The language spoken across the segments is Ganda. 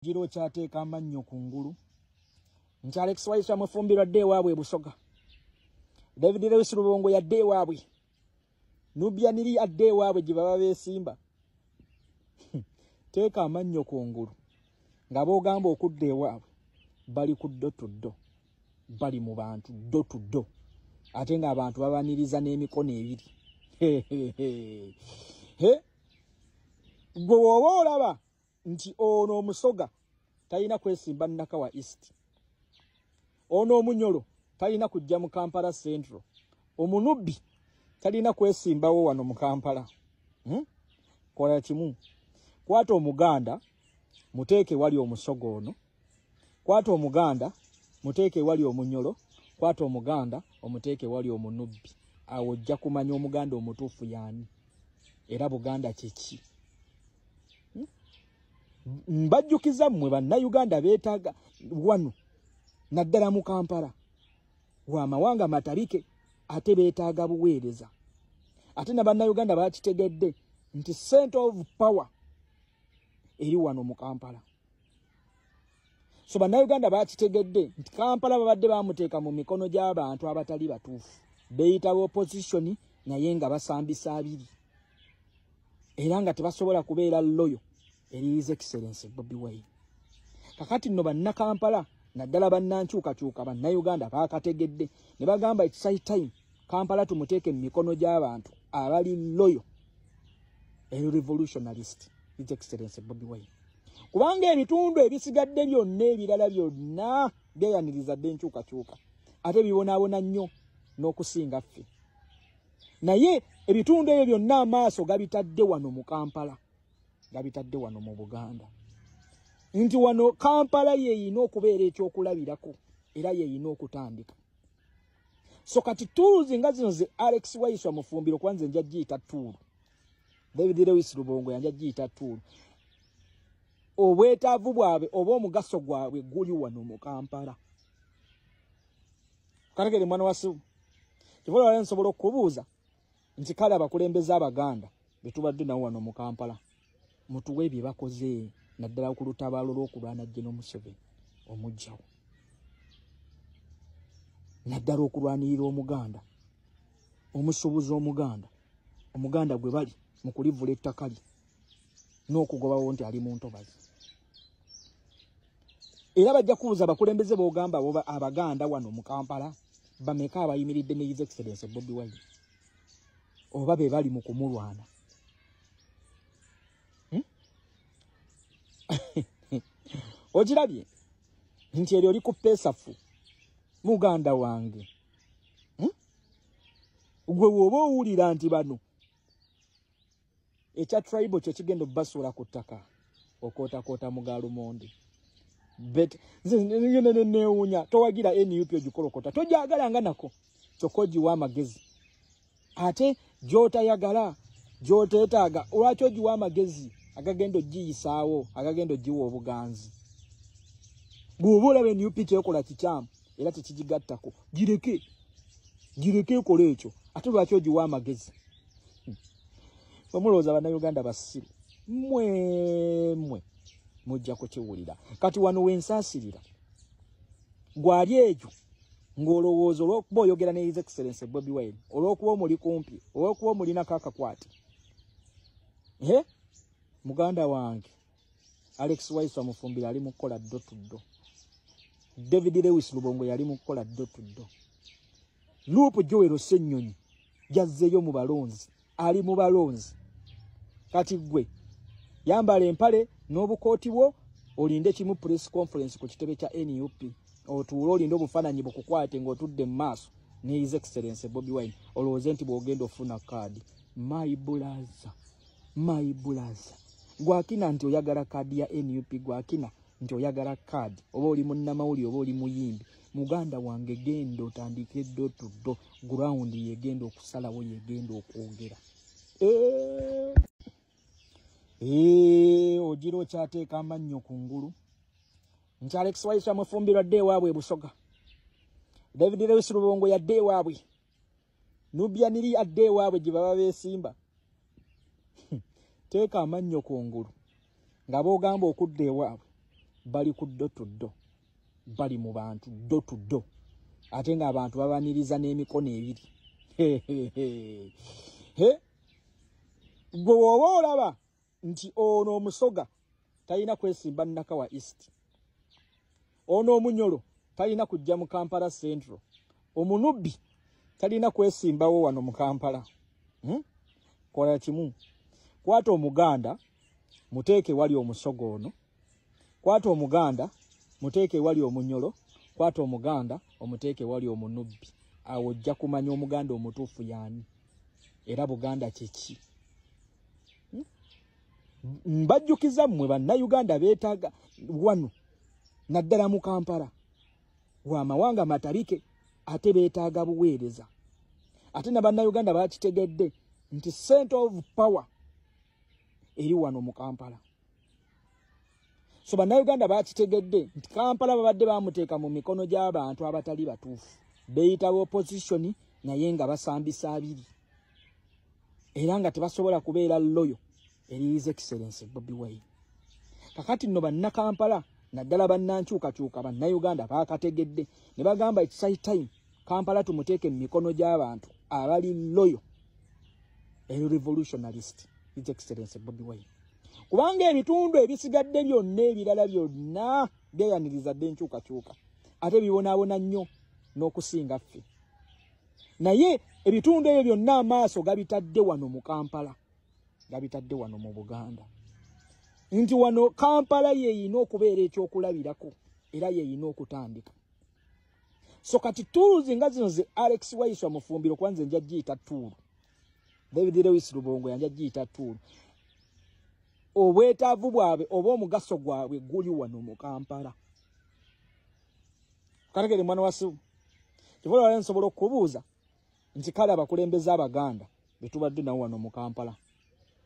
Jiro kyateeka amannyo ku ngulu nti Alex Waiswa mufumbirwa dde ewaabwe Busoga, David Lewis Lubongo yadde ewaabwe, Nubia Niri adde ewaabwe gye baba beesimba. Teeka amannyo ku ngulu nga boogamba okudda ewaabwe bali ku ddo tuddo, bali mu bantu ddo tuddo, ate ng'abantu babaniriza n'emikono ebiri. Gwe woba olaba nti ono omusoga talina kwesimba Nakawa East, ono omunyolo talina kujja mu Kampala Central, omunubbi talina kwesimbawo wano mu Kampala. Kola kimu, kwata omuganda muteeke wali omusoga ono, kwata omuganda muteeke wali omunyolo, kwata omuganda omuteeke wali omunubbi. Awo ojja kumanya omuganda omutuufu yaani era Buganda kiki. Mbajjukiza mmwe bannayuganda beetaaga wano naddala mu Kampala w'amawanga matabike, ate beetaaga buweereza. Ate na bannayuganda bakitegedde nti center of power eri wano mu Kampala. So bannayuganda bakitegedde nti Kampala babadde bamuteeka mu mikono gy'abantu abatali batuufu, beeyita opposition naye nga basambisa abiri era nga tebasobola kubeera loyo eri His Excellency Bobi Wine. Kakati nno bannakampala naddala bannankyukakyuka bannayuganda baakategedde ne bagamba it's high time Kampala tumuteeke mu mikono gy'abantu abali loyo eri revolutionalist His Excellency Bobi Wine. Kubanga ebitundu ebisigadde byonna ebirala byonna byeyaniriza dde enkyukakyuka ate bibonaabona nnyo n'okusinga ffe. Naye ebitundu ebyo byonna amaaso gabitadde wano mu Kampala, gabitadde wano mu Buganda, nti wano Kampala yeeyina okubeera ekyokulabirako era yeeyina okutandika. So kati tuuzi nga zino ze Alex Waiswa mufumbiro, kwanze nja giyita tuulu, David Lewis Lubongo yanja giyita tuulu. Obwetaavu bwabwe oba omugaso gwabwe guli wano mu Kampala. Kategere mwana wa Ssubu kivola wale nsobola okubuuza nti kale abakulembeze Abaganda betubadde nawo wano mu Kampala mutuwe ebye bakoze naddala ku lutabaalo lw'okulwana General Museveni omujjawo, naddala okulwanirira omuganda, omusuubuzi omuganda gwe bali mu kulivula ettaka lye n'okugobawo nti ali mu ntobazi. Era bajja kubuuza abakulembeze boogamba Abaganda wano mu Kampala bameka abayimiridde ne His Excellency Bobi Wine oba be bali mu kumulwana. Ogirabye nti eryo oli ku peesafu muganda wange. Gwe woba owulira nti bano ekya tribal kye kigenda obbasuula ku ttaka okootakoota mugaalo monde. Neewuunya towagira NUP ogikolokota, togyagala nga nako kyokka ogiwa amagezi. Ate gy'otayagala gy'oteetaaga olwaki ogiwa amagezi agagenda ogiyisaawo, agagenda ogiwa obuganzi. Bw'oba olaba NUP kyekola kikyamu era tekigigattako, gireke ekola ekyo, ate lwaki ogiwa amagezi? Bamulowooza bannayuganda basiru mmwe mujja kukiwulira. Kati wano wensaasirira gwali ejo ng'olowooza olw'okuba oyogera ne His Excellency Bobi Wine, olw'okuba omuli kumpi, olw'okuba omulinako akakwate. Muganda wange Alex Waiswa mufumbiro ali mu kukola ddo tuddo, David Lewis Lubongo yali mu kukola ddo tuddo, Luupu Joel Ssennyonyi yazzeeyo mu balonzi, ali mu balonzi. Kati gwe yambala empale n'obukooti bwo olinde kimu press conference ku kitebe kya NUP, otuule olinde obufaananyi bukukwate ng'otudde mu maaso ne His Excellency Bobi Wine olowooze nti bw'ogenda ofuna kaadi. My brother gwakina nti oyagala kaadi ya NUP, gwakina nti oyagala kaadi, oba oli munnamawuli oba oli muyimbi, muganda wange genda otandike ddo tuddo, ground yegenda okusalawo, yegenda okwogera. Ogira okyateeka amannyo ku ngulu nti Alex Waiswa mufumbirwa dde ewaabwe Busoga, David Lewis Lubongo yadde ewaabwe, Nubia Niri adde ewaabwe gye baba beesimba. Teeka amannyo ku ngulu nga boogamba okudda ewaabwe bali ku ddo tuddo bali mu bantu ddo tuddo ate nga abantu babaniriza n'emikono ebiri gwe woba olaba nti ono omusoga talina kwesimba Nakawa East, ono omunyolo talina kujja mu Kampala Central, omunubbi talina kwesimbawo wano mu Kampala. Kola kimu, kwata omuganda muteeke wali omusoga ono, kwata omuganda muteeke wali omunyolo, kwata omuganda omuteeke wali omunubbi. Awo ojja kumanya omuganda omutuufu yaani era Buganda kiki. Mbajjukiza mmwe bannayuganda beetaaga wano naddala mu Kampala w'amawanga matabike ate beetaaga buweereza. Ate na bannayuganda bakitegedde nti center of power eri wano mu Kampala. So bannayuganda bakitegedde nti Kampala babadde bamuteeka mu mikono gy'abantu abatali batuufu, beeyita opposition naye nga basambisa abiri era nga tebasobola kubeera loyo eri His Excellency Bobi Wine. Kakati nno bannakampala naddala bannankyukakyuka bannayuganda baakategedde ne bagamba it's high time Kampala tumuteeke mu mikono gy'abantu abali loyo eri revolutionalist His Excellency Bobi Wine. Kubanga ebitundu ebisigadde byonna ebirala byonna byeyaniriza dde enkyukakyuka ate bibonaabona nnyo n'okusinga ffe. Naye ebitundu ebyo byonna amaaso gabitadde wano mu Kampala, gabitadde wano mu Buganda. Nti wano Kampala yeyina okubeera ekyokulabirako era yeyina okutandika. So kati tools nga zino ze Alex Waiswa Mufumbiro kwanze nja giyita tool. David Lewis Lubongo yanja giyita tool. Obwetaavu bwabwe oba omugaso gwabwe guli wano mu Kampala. Kanegere mwana wasu kivola wale nsobola okubuuza nti kale abakulembeze Abaganda betubadde nawo wano mu Kampala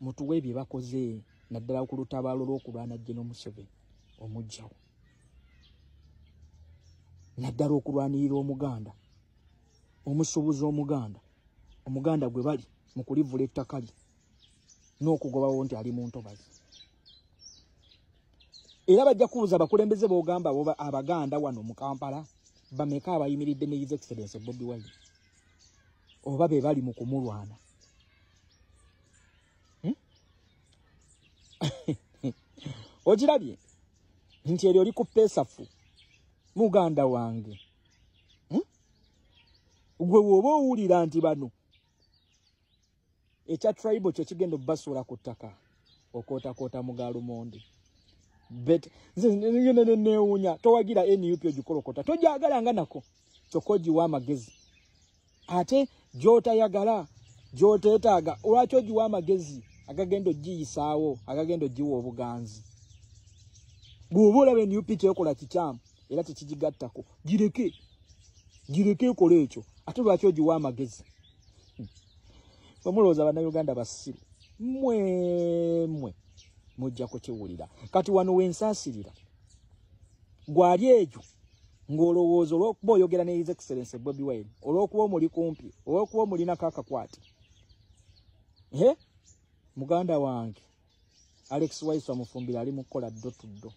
mutuwe bye bakoze naddala ku lutabaalo lw'okulwana General Museveni omujjawo, naddala okulwanirira omuganda, omusuubuzi omuganda gwe bali mu kulivula ettaka lye n'okugobawo nti ali mu ntobazi. Era bajja kubuuza abakulembeze b'ogamba Abaganda wano mu Kampala bameka abayimiridde ne His Excellency Bobi Wine oba be bali mu kumulwana. Ogirabye nti eryo oli ku peesafu muganda wange. Gwe woba owulira nti bano ekya tribal kye kigenda obbasuula ku ttaka okootakoota mugalumonde. Bet neewuunya towagira NUP ogikolokota togyagala nga nako kyokka ogiwa amagezi ate gy'otayagala gy'oteetaaga olwaki ogiwa amagezi agagenda ogiyisaawo agagenda ogiwa obuganzi. Bw'oba olaba NUP kyekola kikyamu era tekigigattako gireke ekola ekyo ate lwaki ogiwa amagezi. Bamulowooza bannayuganda basiru mmwe mujja kukiwulira. Kati wano wensaasirira gwali ejo ng'olowooza olw'okuba oyogera ne His Excellency Bobi Wine, olw'okuba omuli kumpi, olw'okuba omulinako akakwate. Muganda wange Alex Waiswa Mufumbiro ali mu kukola ddo tuddo.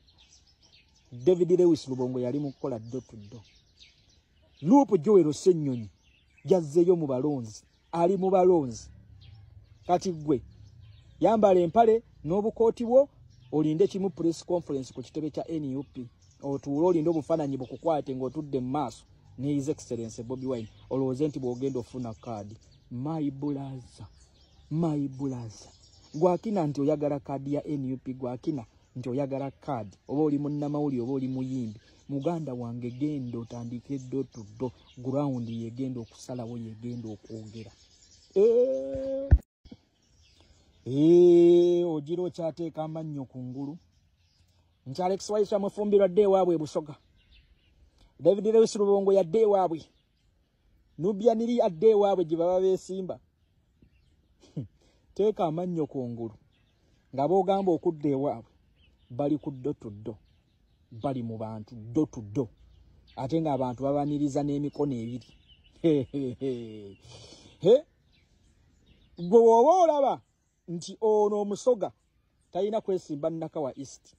David Lewis Lubongo yali mu kukola ddo tuddo. Luupu Joel Ssennyonyi yazzeeyo mu balonzi, ali mu balonzi. Kati gwe yambala empale n'obukooti bwo olinde kimu press conference ku kitebe kya NUP otuula olinde obufaananyi bukukwate ng'otudde mu maaso ne His Excellency Bobi Wine olowooze nti bw'ogenda ofuna kaadi. My brother gwakina nti oyagala kaadi ya NUP, gwakina nti oyagala kaadi oba oli munnamawulire oba oli muyimbi, muganda wange genda otandike ddo tuddo, ground yegenda okusalawo yegenda okwogera. Ogira okyateeka amannyo ku ngulu nti Alex Waiswa Mufumbiro adde ewaabwe Busoga, David Lewis Lubongo yadde ewaabwe, Nubia Niri adde ewaabwe gye baba beesimba. Teeka amannyo ku ngulu nga boogamba okudda ewaabwe bali ku ddo tuddo bali mu bantu ddo tuddo ate nga abantu babaniriza n'emikono ebiri. Gwe woba olaba nti ono omusoga talina kwesimba Nakawa East,